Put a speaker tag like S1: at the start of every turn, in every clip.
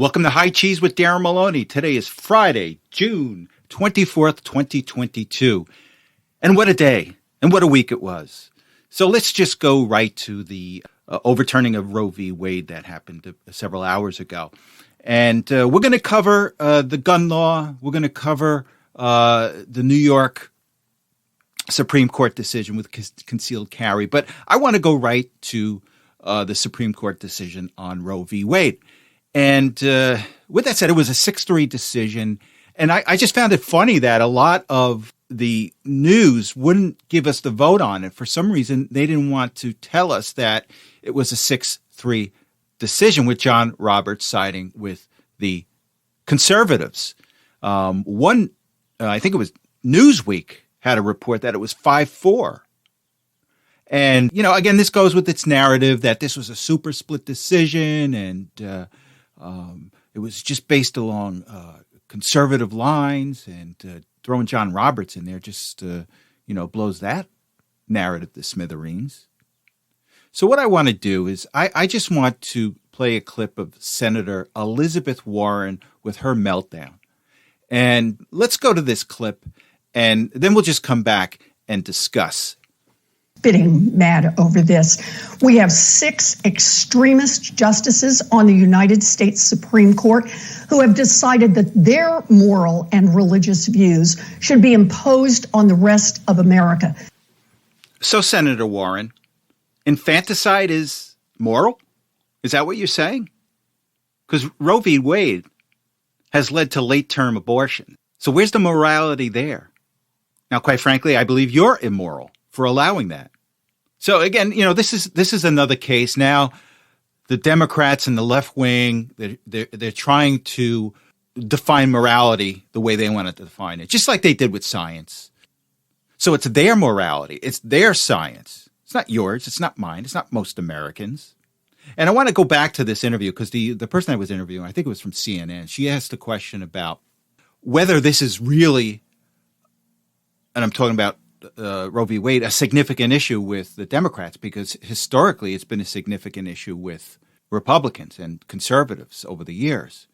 S1: Welcome to High Cheese with Darren Maloney. Today is Friday, June 24th, 2022. And what a day and what a week it was. So let's just go right to the overturning of Roe v. Wade that happened several hours ago. And we're going to cover the gun law. We're going to cover the New York Supreme Court decision with concealed carry. But I want to go right to the Supreme Court decision on Roe v. Wade. And with that said, it was a 6-3 decision. And I just found it funny that a lot of the news wouldn't give us the vote on it. For some reason, they didn't want to tell us that it was a 6-3 decision, with John Roberts siding with the conservatives. I think it was Newsweek, had a report that it was 5-4. And, again, this goes with its narrative that this was a super split decision and it was just based along conservative lines, and throwing John Roberts in there just, blows that narrative to smithereens. So what I want to do is I just want to play a clip of Senator Elizabeth Warren with her meltdown. And let's go to this clip, and then we'll just come back and discuss.
S2: Getting mad over this. We have 6 extremist justices on the United States Supreme Court who have decided that their moral and religious views should be imposed on the rest of America.
S1: So, Senator Warren, infanticide is moral? Is that what you're saying? Because Roe v. Wade has led to late-term abortion. So where's the morality there? Now, quite frankly, I believe you're immoral for allowing that. So again, this is another case. Now, the Democrats and the left wing, they're trying to define morality the way they want to define it, just like they did with science. So it's their morality. It's their science. It's not yours. It's not mine. It's not most Americans. And I want to go back to this interview because the person I was interviewing, I think it was from CNN, she asked a question about whether this is really, and I'm talking about Roe v. Wade, a significant issue with the Democrats, because historically it's been a significant issue with Republicans and conservatives over the years.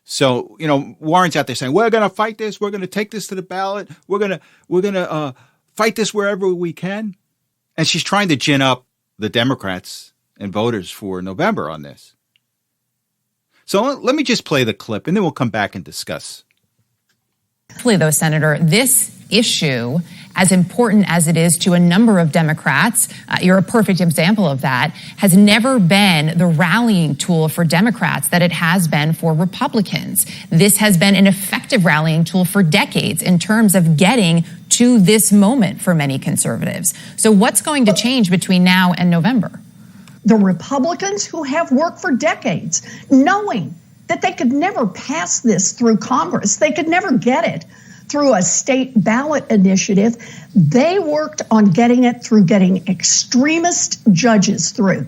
S1: So, Warren's out there saying, we're going to fight this. We're going to take this to the ballot. We're going to fight this wherever we can. And she's trying to gin up the Democrats and voters for November on this. So let me just play the clip, and then we'll come back and discuss.
S3: Though, Senator, this issue, as important as it is to a number of Democrats, you're a perfect example of that, has never been the rallying tool for Democrats that it has been for Republicans. This has been an effective rallying tool for decades in terms of getting to this moment for many conservatives. So what's going to change between now and November?
S2: The Republicans who have worked for decades, knowing that they could never pass this through Congress, they could never get it through a state ballot initiative, they worked on getting it through getting extremist judges through.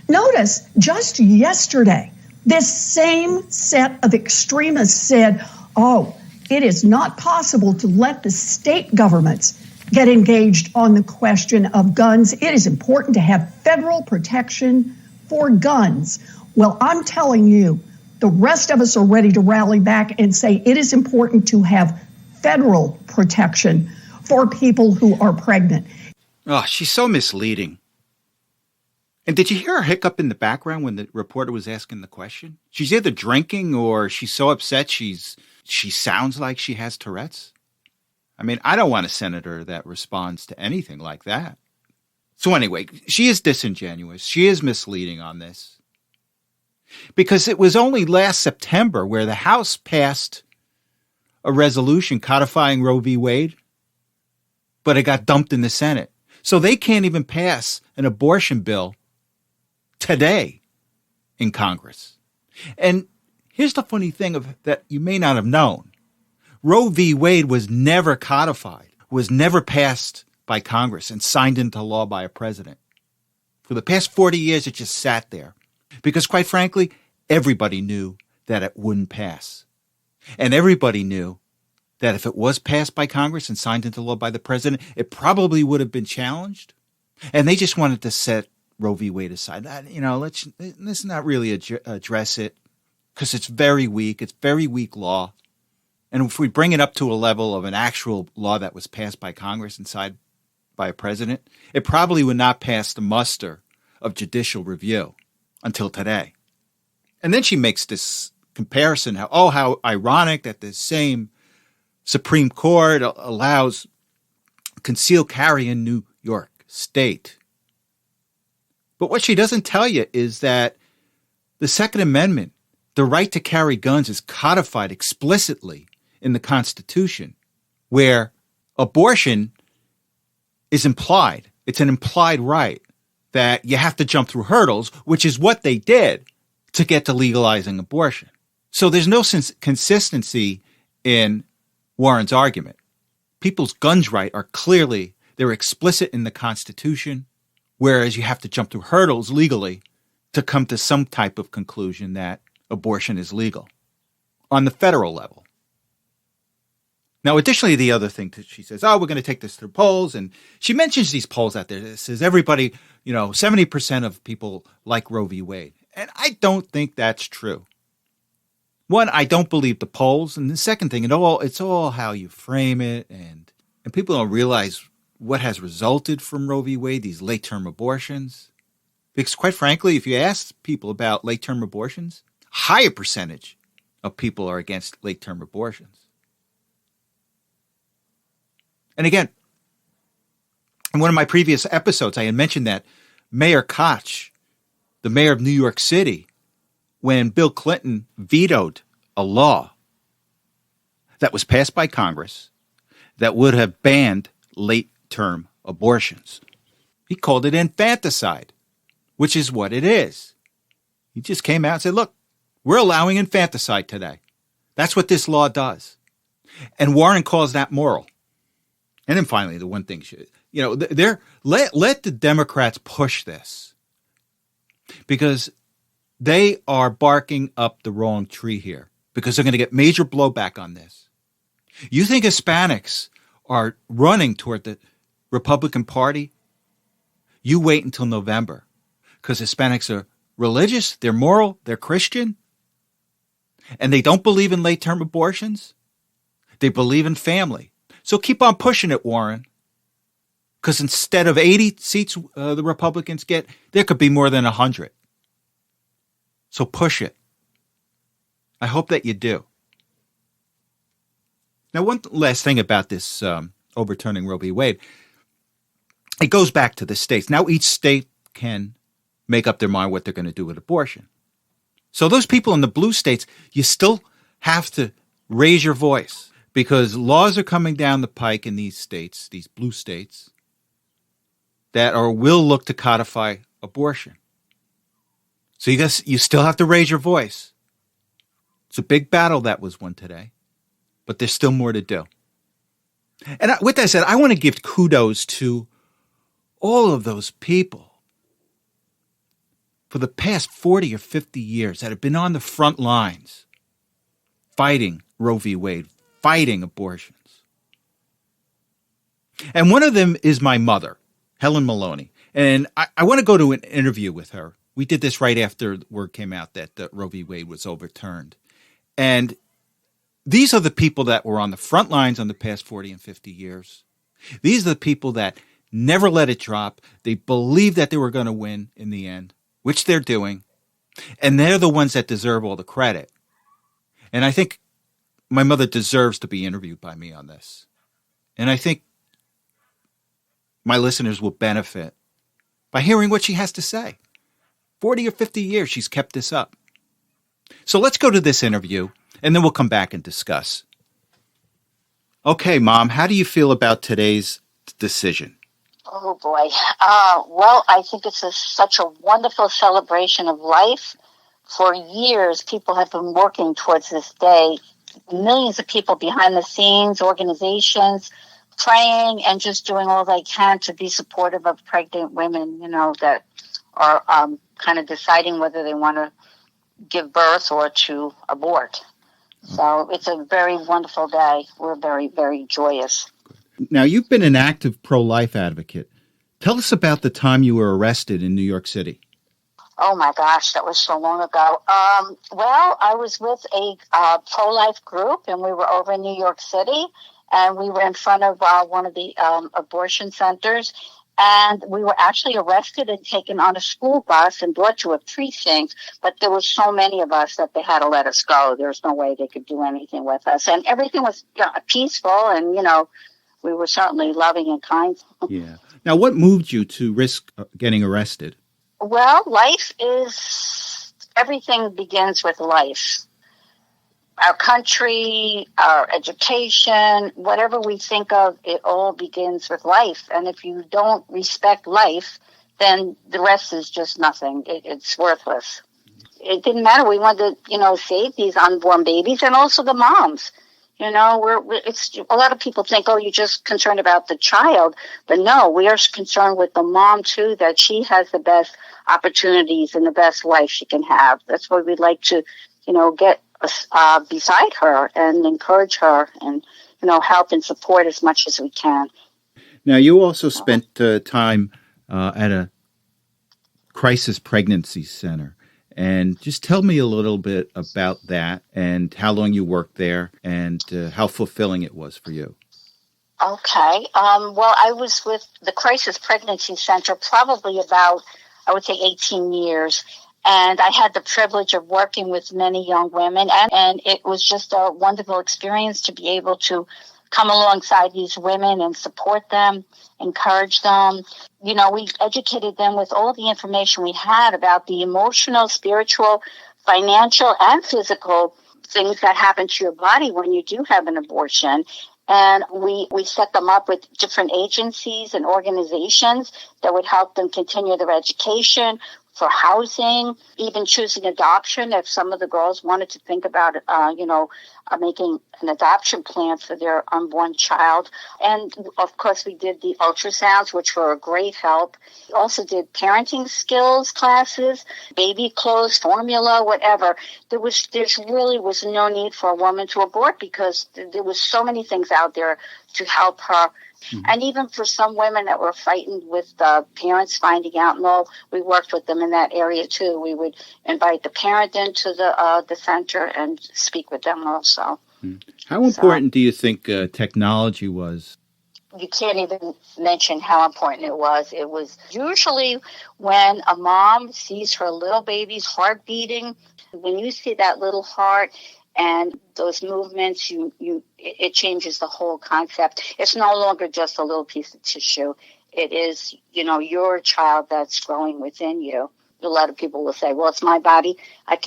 S2: Notice, just yesterday, this same set of extremists said, it is not possible to let the state governments get engaged on the question of guns. It is important to have federal protection for guns. Well, I'm telling you, the rest of us are ready to rally back and say it is important to have federal protection for people who are pregnant.
S1: Oh, she's so misleading. And did you hear her hiccup in the background when the reporter was asking the question? She's either drinking or she's so upset she sounds like she has Tourette's. I mean, I don't want a senator that responds to anything like that. So anyway, she is disingenuous. She is misleading on this. Because it was only last September where the House passed a resolution codifying Roe v. Wade, but it got dumped in the Senate. So they can't even pass an abortion bill today in Congress. And here's the funny thing that you may not have known. Roe v. Wade was never codified, was never passed by Congress and signed into law by a president. For the past 40 years, it just sat there. Because quite frankly, everybody knew that it wouldn't pass. And everybody knew that if it was passed by Congress and signed into law by the president, it probably would have been challenged. And they just wanted to set Roe v. Wade aside. Let's not really address it. because it's very weak. It's very weak law. And if we bring it up to a level of an actual law that was passed by Congress and signed by a president, it probably would not pass the muster of judicial review until today. And then she makes this comparison, how ironic that the same Supreme Court allows conceal carry in New York State. But what she doesn't tell you is that the Second Amendment, the right to carry guns, is codified explicitly in the Constitution, where abortion is implied. It's an implied right that you have to jump through hurdles, which is what they did to get to legalizing abortion. So there's no consistency in Warren's argument. People's guns rights are clearly, they're explicit in the Constitution, whereas you have to jump through hurdles legally to come to some type of conclusion that abortion is legal on the federal level. Now, additionally, the other thing that she says, we're going to take this through polls. And she mentions these polls out there that says everybody, 70% of people like Roe v. Wade. And I don't think that's true. One, I don't believe the polls. And the second thing, it's all how you frame it. And people don't realize what has resulted from Roe v. Wade, these late-term abortions. Because quite frankly, if you ask people about late-term abortions, a higher percentage of people are against late-term abortions. And again, in one of my previous episodes, I had mentioned that Mayor Koch, the mayor of New York City, when Bill Clinton vetoed a law that was passed by Congress that would have banned late-term abortions, he called it infanticide, which is what it is. He just came out and said, look, we're allowing infanticide today. That's what this law does. And Warren calls that moral. And then finally, the one thing, let the Democrats push this because they are barking up the wrong tree here because they're going to get major blowback on this. You think Hispanics are running toward the Republican Party? You wait until November because Hispanics are religious, they're moral, they're Christian, and they don't believe in late-term abortions. They believe in family. So keep on pushing it, Warren, because instead of 80 seats the Republicans get, there could be more than 100. So push it. I hope that you do. Now, one last thing about this overturning Roe v. Wade, it goes back to the states. Now each state can make up their mind what they're going to do with abortion. So those people in the blue states, you still have to raise your voice. Because laws are coming down the pike in these states, these blue states, that will look to codify abortion. So you still have to raise your voice. It's a big battle that was won today, but there's still more to do. And with that said, I want to give kudos to all of those people for the past 40 or 50 years that have been on the front lines fighting Roe v. Wade, fighting abortions. And one of them is my mother, Helen Maloney. And I want to go to an interview with her. We did this right after word came out that Roe v. Wade was overturned. And these are the people that were on the front lines on the past 40 and 50 years. These are the people that never let it drop. They believed that they were going to win in the end, which they're doing. And they're the ones that deserve all the credit. And I think my mother deserves to be interviewed by me on this. And I think my listeners will benefit by hearing what she has to say. 40 or 50 years she's kept this up. So let's go to this interview, and then we'll come back and discuss. Okay, Mom, how do you feel about today's decision?
S4: Oh, boy. Well, I think it's such a wonderful celebration of life. For years, people have been working towards this day. Millions of people behind the scenes, organizations, praying and just doing all they can to be supportive of pregnant women, that are kind of deciding whether they want to give birth or to abort. So it's a very wonderful day. We're very, very joyous.
S1: Now, you've been an active pro-life advocate. Tell us about the time you were arrested in New York City.
S4: Oh my gosh, that was so long ago. Well, I was with a pro-life group, and we were over in New York City, and we were in front of one of the abortion centers, and we were actually arrested and taken on a school bus and brought to a precinct. But there were so many of us that they had to let us go. There was no way they could do anything with us, and everything was peaceful, and we were certainly loving and kind.
S1: Yeah. Now, what moved you to risk getting arrested?
S4: Well, everything begins with life. Our country, our education, whatever we think of, it all begins with life. And if you don't respect life, then the rest is just nothing. It's worthless. It didn't matter. We wanted to, save these unborn babies and also the moms. It's a lot of people think, oh, you're just concerned about the child, but no, we are concerned with the mom too, that she has the best opportunities and the best life she can have. That's why we'd like to, get beside her and encourage her and, help and support as much as we can.
S1: Now, you also spent time at a crisis pregnancy center. And just tell me a little bit about that and how long you worked there and how fulfilling it was for you.
S4: Okay. Well, I was with the Crisis Pregnancy Center probably about, I would say, 18 years. And I had the privilege of working with many young women. And it was just a wonderful experience to be able to come alongside these women and support them, encourage them. We educated them with all the information we had about the emotional, spiritual, financial, and physical things that happen to your body when you do have an abortion. And we set them up with different agencies and organizations that would help them continue their education, for housing, even choosing adoption. If some of the girls wanted to think about, making an adoption plan for their unborn child. And of course, we did the ultrasounds, which were a great help. We also did parenting skills classes, baby clothes, formula, whatever. There really was no need for a woman to abort because there was so many things out there to help her. Mm-hmm. And even for some women that were frightened with parents finding out and all, we worked with them in that area too. We would invite the parent into the center and speak with them also.
S1: Mm-hmm. How important do you think technology was?
S4: You can't even mention how important it was. It was usually when a mom sees her little baby's heart beating, when you see that little heart and those movements, it changes the whole concept. It's no longer just a little piece of tissue. It is, your child that's growing within you. A lot of people will say, well, it's my body. I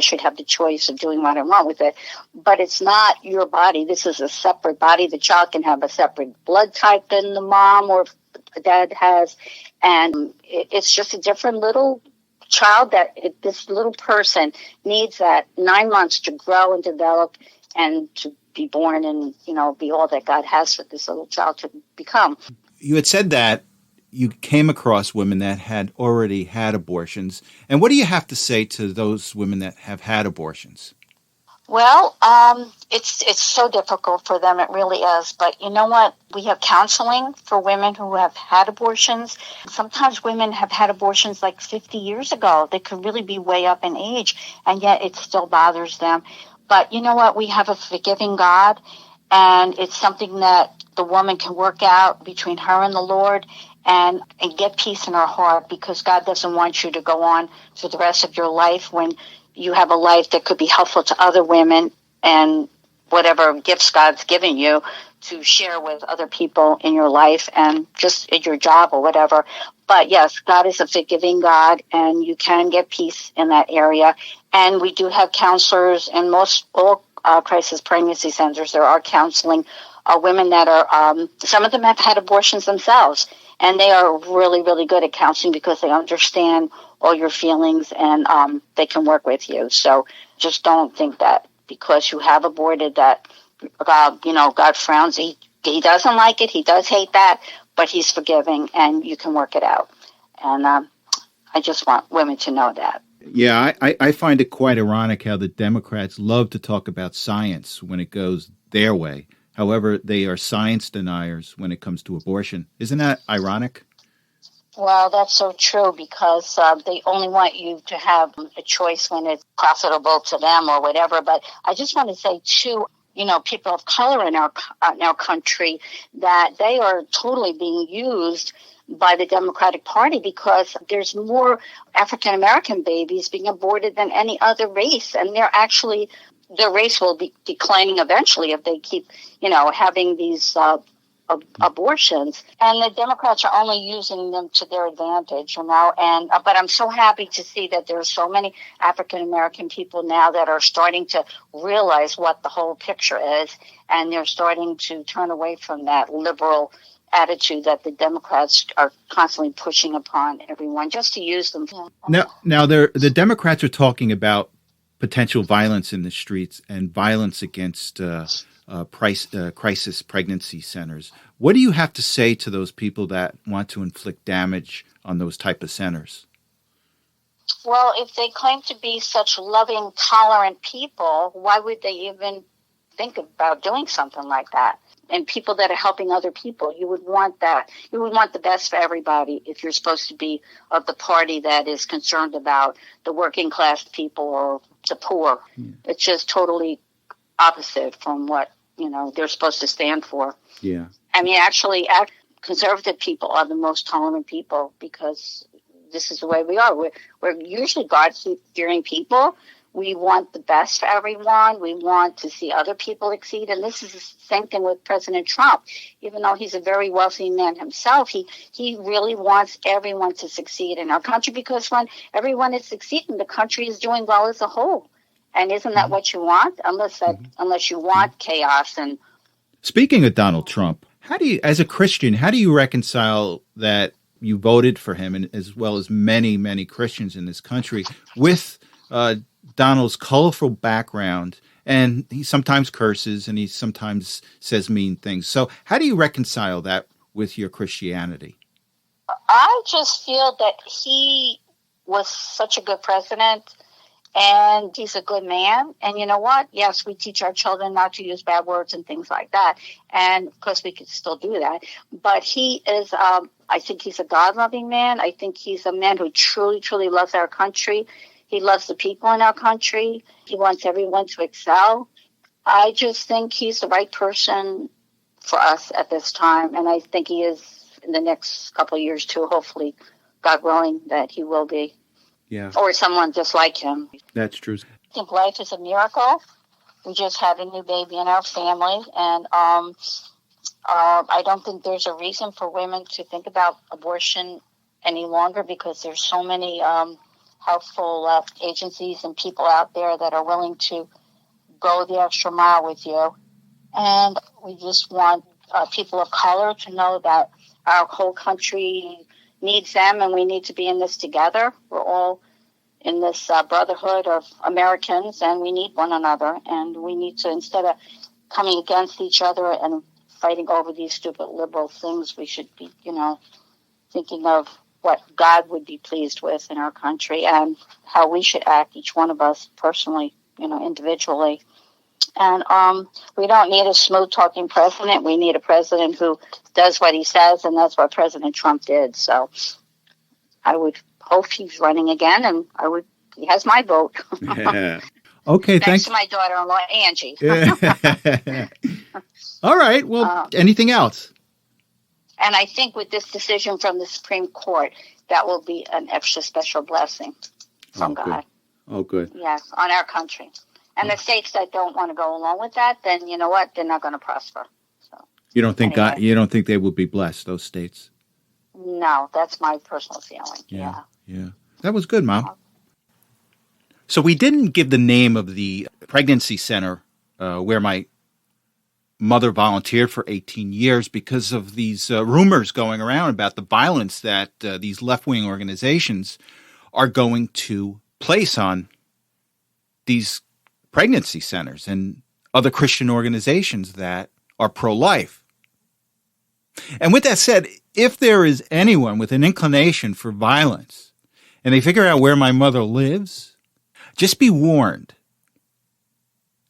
S4: should have the choice of doing what I want with it. But it's not your body. This is a separate body. The child can have a separate blood type than the mom or dad has. And it's just a different little child this little person needs that 9 months to grow and develop and to be born and, be all that God has for this little child to become.
S1: You had said that you came across women that had already had abortions. And what do you have to say to those women that have had abortions?
S4: Well, it's so difficult for them. It really is. But you know what? We have counseling for women who have had abortions. Sometimes women have had abortions like 50 years ago. They could really be way up in age, and yet it still bothers them. But you know what? We have a forgiving God, and it's something that the woman can work out between her and the Lord and get peace in her heart, because God doesn't want you to go on for the rest of your life when you have a life that could be helpful to other women and whatever gifts God's given you to share with other people in your life and just at your job or whatever. But yes, God is a forgiving God, and you can get peace in that area. And we do have counselors in all crisis pregnancy centers. There are counseling women that are, some of them have had abortions themselves, and they are really, really good at counseling because they understand all your feelings and they can work with you. So just don't think that because you have aborted that, God frowns. He doesn't like it. He does hate that, but he's forgiving and you can work it out. And I just want women to know that.
S1: Yeah, I find it quite ironic how the Democrats love to talk about science when it goes their way. However, they are science deniers when it comes to abortion. Isn't that ironic?
S4: Well, that's so true because they only want you to have a choice when it's profitable to them or whatever. But I just want to say, too, people of color in our country, that they are totally being used by the Democratic Party because there's more African American babies being aborted than any other race. And their race will be declining eventually if they keep, having these abortions, and the Democrats are only using them to their advantage, and but I'm so happy to see that there are so many African American people now that are starting to realize what the whole picture is, and they're starting to turn away from that liberal attitude that the Democrats are constantly pushing upon everyone just to use them.
S1: Now the Democrats are talking about potential violence in the streets and violence against crisis pregnancy centers. What do you have to say to those people that want to inflict damage on those type of centers?
S4: Well, if they claim to be such loving, tolerant people, why would they even think about doing something like that? And people that are helping other people, you would want that. You would want the best for everybody if you're supposed to be of the party that is concerned about the working class people or the poor. It's just totally opposite from what they're supposed to stand for.
S1: Yeah.
S4: I mean, actually, conservative people are the most tolerant people because this is the way we are. We're usually God-fearing people. We want the best for everyone. We want to see other people succeed. And this is the same thing with President Trump. Even though he's a very wealthy man himself, he really wants everyone to succeed in our country because when everyone is succeeding, the country is doing well as a whole. And isn't that what you want? Unless you want chaos. And
S1: speaking of Donald Trump, as a Christian, how do you reconcile that you voted for him, and as well as many, many Christians in this country, with Donald's colorful background? And he sometimes curses and he sometimes says mean things. So how do you reconcile that with your Christianity?
S4: I just feel that he was such a good president. And he's a good man. And you know what? Yes, we teach our children not to use bad words and things like that. And of course, we could still do that. But he is, I think he's a God-loving man. I think he's a man who truly, truly loves our country. He loves the people in our country. He wants everyone to excel. I just think he's the right person for us at this time. And I think he is in the next couple of years too, hopefully, God willing, that he will be.
S1: Yeah.
S4: Or someone just like him.
S1: That's true.
S4: I think life is a miracle. We just had a new baby in our family, and I don't think there's a reason for women to think about abortion any longer because there's so many helpful agencies and people out there that are willing to go the extra mile with you. And we just want people of color to know that our whole country needs them, and we need to be in this together. We're all in this brotherhood of Americans, and we need one another. And we need to, instead of coming against each other and fighting over these stupid liberal things, we should be, thinking of what God would be pleased with in our country and how we should act, each one of us personally, individually. And we don't need a smooth-talking president. We need a president who does what he says, and that's what President Trump did. So I would hope he's running again, and he has my vote.
S1: Yeah. Okay,
S4: thanks to my daughter-in-law, Angie.
S1: All right. Well, anything else?
S4: And I think with this decision from the Supreme Court, that will be an extra special blessing from God.
S1: Good. Oh, good.
S4: Yes, on our country. And the states that don't want to go along with that, then you know what? They're not going to prosper. So
S1: you don't think anyway. You don't think they will be blessed, those states?
S4: No, that's my personal feeling. Yeah.
S1: That was good, Mom. So we didn't give the name of the pregnancy center where my mother volunteered for 18 years because of these rumors going around about the violence that these left-wing organizations are going to place on these pregnancy centers and other Christian organizations that are pro-life. And with that said, if there is anyone with an inclination for violence and they figure out where my mother lives, just be warned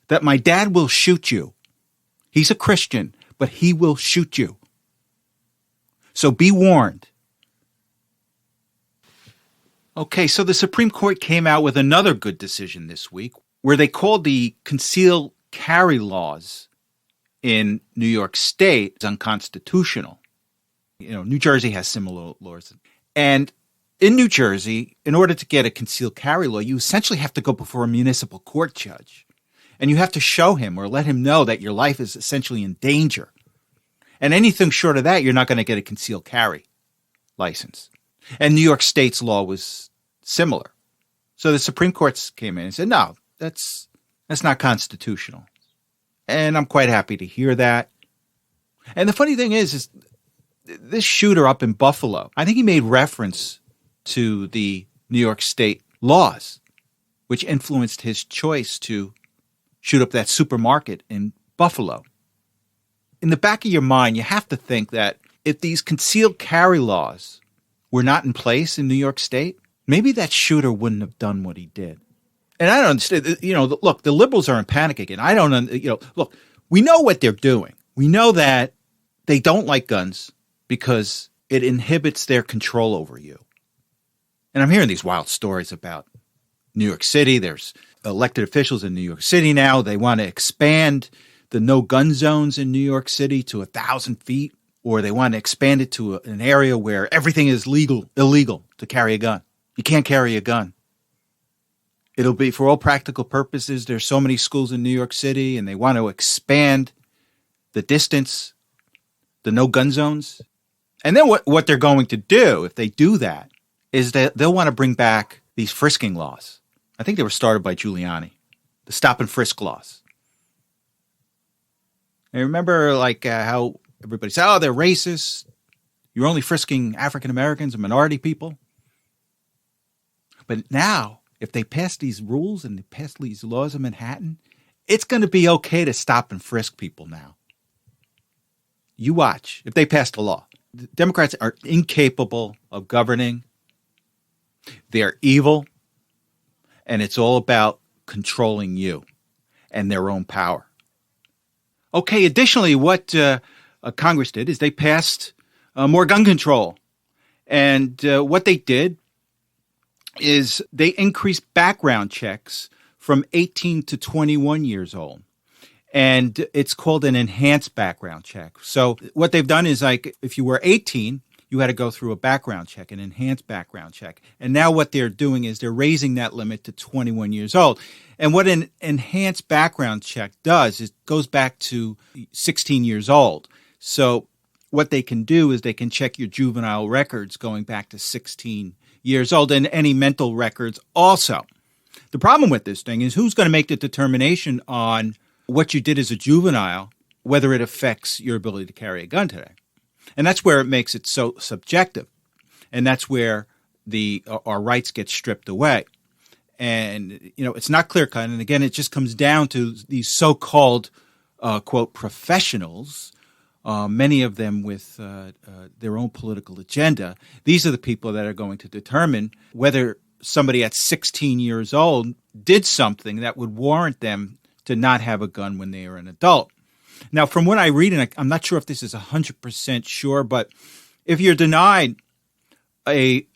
S1: that my dad will shoot you. He's a Christian, but he will shoot you. So be warned. Okay, so the Supreme Court came out with another good decision this week where they called the conceal carry laws in New York State unconstitutional. New Jersey has similar laws. And in New Jersey, in order to get a concealed carry law, you essentially have to go before a municipal court judge. And you have to show him or let him know that your life is essentially in danger. And anything short of that, you're not going to get a concealed carry license. And New York State's law was similar. So the Supreme Court came in and said, no, that's not constitutional. And I'm quite happy to hear that. And the funny thing is this shooter up in Buffalo, I think he made reference to the New York State laws, which influenced his choice to shoot up that supermarket in Buffalo. In the back of your mind, you have to think that if these concealed carry laws were not in place in New York State, maybe that shooter wouldn't have done what he did. And I don't understand. Look, the liberals are in panic again. Look, we know what they're doing. We know that they don't like guns because it inhibits their control over you. And I'm hearing these wild stories about New York City. There's elected officials in New York City now. They want to expand the no-gun zones in New York City to 1,000 feet, or they want to expand it to an area where everything is illegal to carry a gun. You can't carry a gun. It'll be, for all practical purposes, there's so many schools in New York City, and they want to expand the distance, the no-gun zones. And then what they're going to do, if they do that, is that they'll want to bring back these frisking laws. I think they were started by Giuliani, the stop and frisk laws. And remember how everybody said, oh, they're racist. You're only frisking African Americans and minority people. But now, if they pass these rules and they pass these laws in Manhattan, it's going to be okay to stop and frisk people now. You watch. If they pass the law. The Democrats are incapable of governing. They're evil. And it's all about controlling you and their own power. Okay, additionally, what Congress did is they passed more gun control. And what they did is they increased background checks from 18 to 21 years old. And it's called an enhanced background check. So what they've done is, like, if you were 18, you had to go through a background check, an enhanced background check. And now what they're doing is they're raising that limit to 21 years old. And what an enhanced background check does is it goes back to 16 years old. So what they can do is they can check your juvenile records going back to 16 years old and any mental records also. The problem with this thing is who's going to make the determination on what you did as a juvenile, whether it affects your ability to carry a gun today. And that's where it makes it so subjective. And that's where our rights get stripped away. And, it's not clear-cut. And again, it just comes down to these so-called, quote, professionals, many of them with their own political agenda. These are the people that are going to determine whether somebody at 16 years old did something that would warrant them to not have a gun when they are an adult. Now, from what I read, and I'm not sure if this is 100% sure, but if you're denied a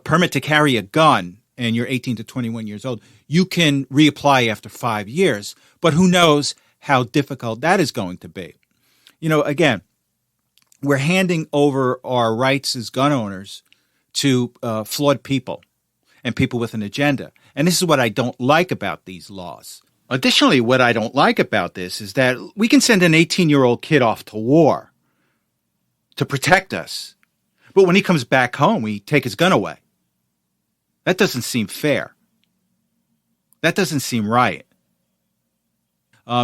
S1: permit to carry a gun and you're 18 to 21 years old, you can reapply after 5 years. But who knows how difficult that is going to be. Again, we're handing over our rights as gun owners to flawed people and people with an agenda. And this is what I don't like about these laws. Additionally, what I don't like about this is that we can send an 18-year-old kid off to war to protect us. But when he comes back home, we take his gun away. That doesn't seem fair. That doesn't seem right.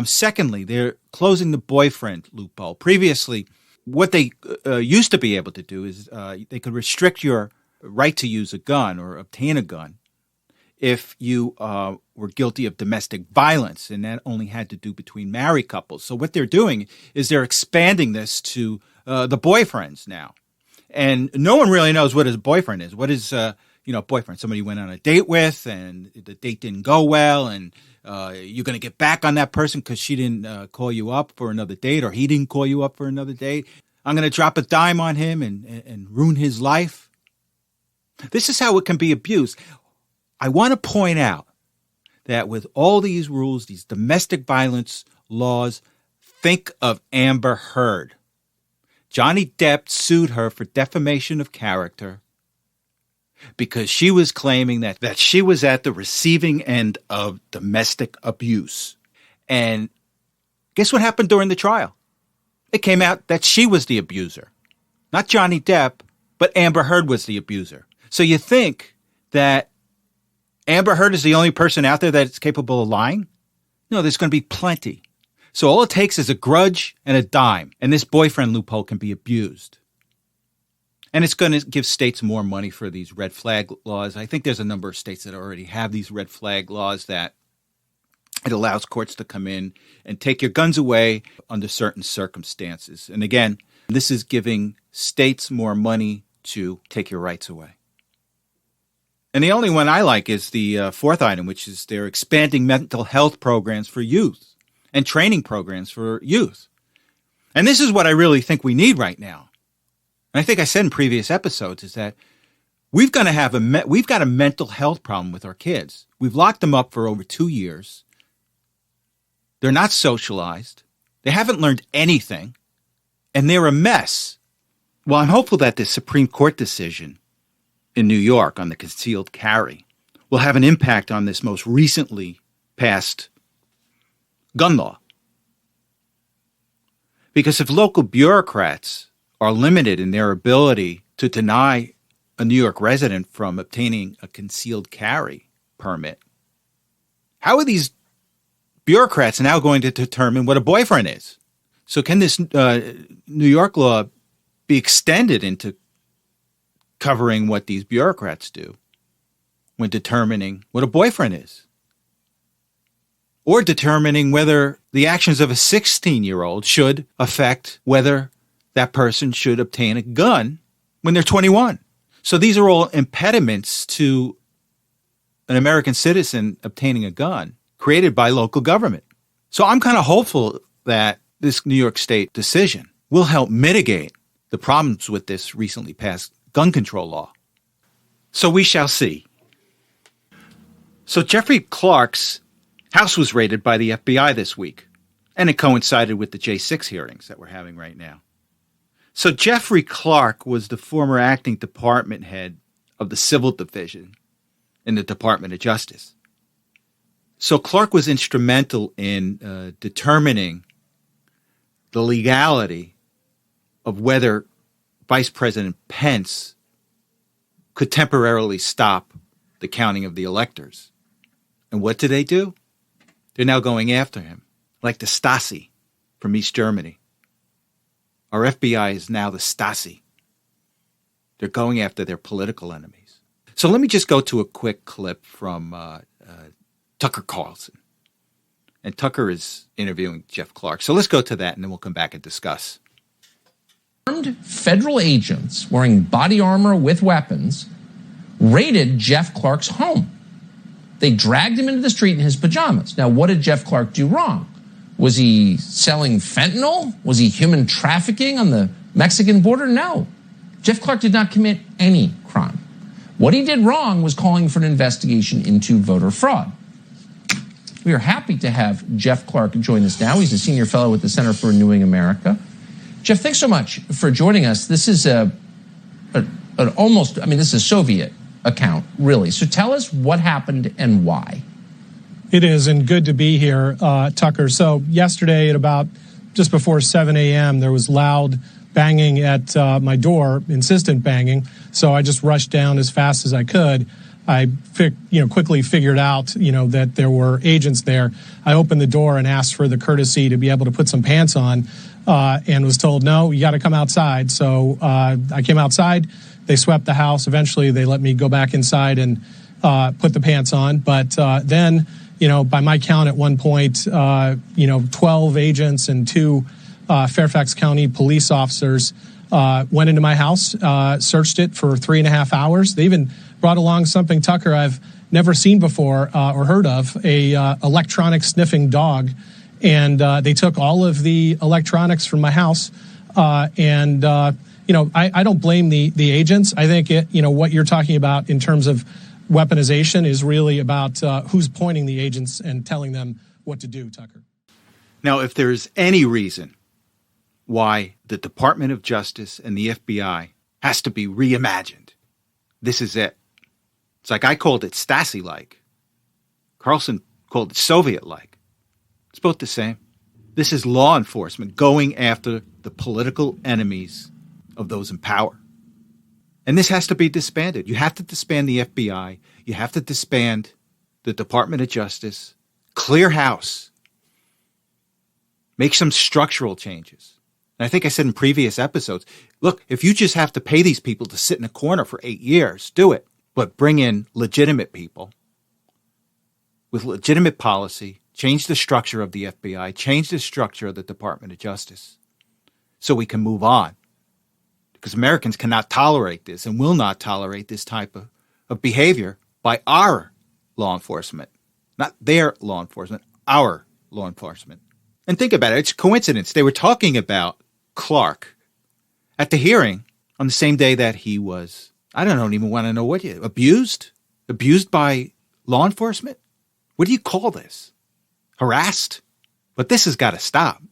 S1: Secondly, they're closing the boyfriend loophole. Previously, what they used to be able to do is they could restrict your right to use a gun or obtain a gun if you were guilty of domestic violence, and that only had to do between married couples. So what they're doing is they're expanding this to the boyfriends now. And no one really knows what his boyfriend is. What is, boyfriend? Somebody you went on a date with and the date didn't go well, and you're going to get back on that person because she didn't call you up for another date or he didn't call you up for another date. I'm going to drop a dime on him and ruin his life. This is how it can be abused. I want to point out that with all these rules, these domestic violence laws, think of Amber Heard. Johnny Depp sued her for defamation of character because she was claiming that she was at the receiving end of domestic abuse. And guess what happened during the trial? It came out that she was the abuser. Not Johnny Depp, but Amber Heard was the abuser. So you think that Amber Heard is the only person out there that's capable of lying? No, there's going to be plenty. So all it takes is a grudge and a dime, and this boyfriend loophole can be abused. And it's going to give states more money for these red flag laws. I think there's a number of states that already have these red flag laws that it allows courts to come in and take your guns away under certain circumstances. And again, this is giving states more money to take your rights away. And the only one I like is the fourth item, which is they're expanding mental health programs for youth and training programs for youth. And this is what I really think we need right now. And I think I said in previous episodes is that we've got a mental health problem with our kids. We've locked them up for over 2 years. They're not socialized. They haven't learned anything. And they're a mess. Well, I'm hopeful that the Supreme Court decision in New York on the concealed carry will have an impact on this most recently passed gun law. Because if local bureaucrats are limited in their ability to deny a New York resident from obtaining a concealed carry permit, how are these bureaucrats now going to determine what a boyfriend is? So can this New York law be extended into covering what these bureaucrats do when determining what a boyfriend is? Or determining whether the actions of a 16-year-old should affect whether that person should obtain a gun when they're 21. So these are all impediments to an American citizen obtaining a gun created by local government. So I'm kind of hopeful that this New York State decision will help mitigate the problems with this recently passed gun control law. So we shall see. So Jeffrey Clark's house was raided by the FBI this week, and it coincided with the J6 hearings that we're having right now. So Jeffrey Clark was the former acting department head of the Civil Division in the Department of Justice. So Clark was instrumental in determining the legality of whether Vice President Pence could temporarily stop the counting of the electors. And what did they do? They're now going after him, like the Stasi from East Germany. Our FBI is now the Stasi. They're going after their political enemies. So let me just go to a quick clip from Tucker Carlson. And Tucker is interviewing Jeff Clark. So let's go to that, and then we'll come back and discuss.
S5: Armed federal agents wearing body armor with weapons raided Jeff Clark's home. They dragged him into the street in his pajamas. Now, what did Jeff Clark do wrong? Was he selling fentanyl? Was he human trafficking on the Mexican border? No. Jeff Clark did not commit any crime. What he did wrong was calling for an investigation into voter fraud. We are happy to have Jeff Clark join us now. He's a senior fellow with the Center for Renewing America. Jeff, thanks so much for joining us. This is this is a Soviet account, really. So tell us what happened and why.
S6: It is, and good to be here, Tucker. So yesterday at about just before 7 a.m., there was loud banging at my door, insistent banging. So I just rushed down as fast as I could. I quickly figured out, that there were agents there. I opened the door and asked for the courtesy to be able to put some pants on and was told, no, you got to come outside. So I came outside. They swept the house. Eventually, they let me go back inside and put the pants on. But then, by my count at one point, 12 agents and 2 Fairfax County police officers went into my house, searched it for 3.5 hours. They even brought along something, Tucker, I've never seen before or heard of, a electronic sniffing dog. And they took all of the electronics from my house and I don't blame the agents. I think what you're talking about in terms of weaponization is really about who's pointing the agents and telling them what to do, Tucker.
S1: Now, if there's any reason why the Department of Justice and the FBI has to be reimagined, this is it. It's like I called it Stasi-like. Carlson called it Soviet-like. It's both the same. This is law enforcement going after the political enemies of those in power. And this has to be disbanded. You have to disband the FBI. You have to disband the Department of Justice. Clear house. Make some structural changes. And I think I said in previous episodes, look, if you just have to pay these people to sit in a corner for 8 years, do it. But bring in legitimate people with legitimate policy, change the structure of the FBI, change the structure of the Department of Justice so we can move on. Because Americans cannot tolerate this and will not tolerate this type of behavior by our law enforcement. Not their law enforcement, our law enforcement. And think about it. It's a coincidence. They were talking about Clark at the hearing on the same day that he was, I don't even want to know what abused by law enforcement. What do you call this? Harassed? But this has got to stop.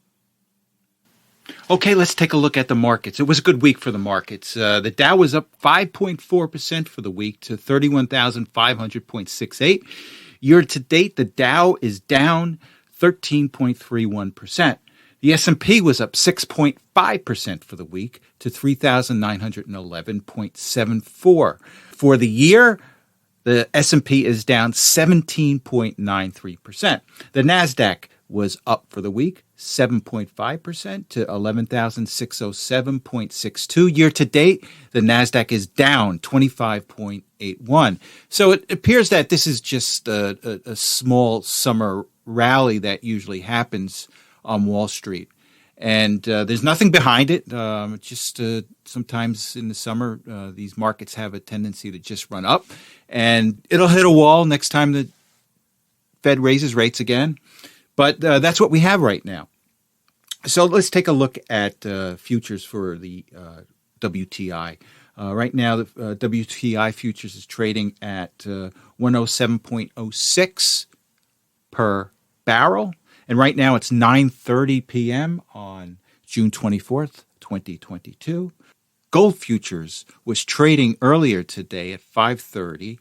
S1: Okay, let's take a look at the markets. It was a good week for the markets. The Dow was up 5.4% for the week to 31,500.68. Year to date, the Dow is down 13.31%. The S&P was up 6.5% for the week to 3,911.74. For the year, the S&P is down 17.93%. The NASDAQ was up for the week 7.5% to 11,607.62. Year to date, the NASDAQ is down 25.81. So it appears that this is just a small summer rally that usually happens on Wall Street. And there's nothing behind it. Just sometimes in the summer, these markets have a tendency to just run up. And it'll hit a wall next time the Fed raises rates again. But that's what we have right now. So let's take a look at futures for the WTI. Right now, the WTI futures is trading at 107.06 per barrel. And right now it's 9:30 p.m. on June 24th, 2022. Gold futures was trading earlier today at 5:30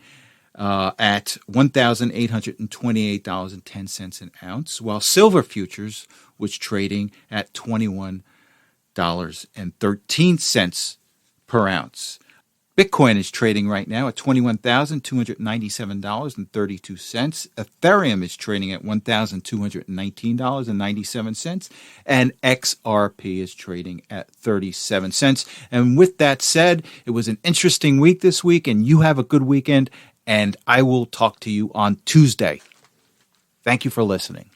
S1: at $1,828.10 an ounce, while silver futures was trading at $21.13 per ounce. Bitcoin is trading right now at $21,297.32. Ethereum is trading at $1,219.97. And XRP is trading at 37 cents. And with that said, it was an interesting week this week, and you have a good weekend. And I will talk to you on Tuesday. Thank you for listening.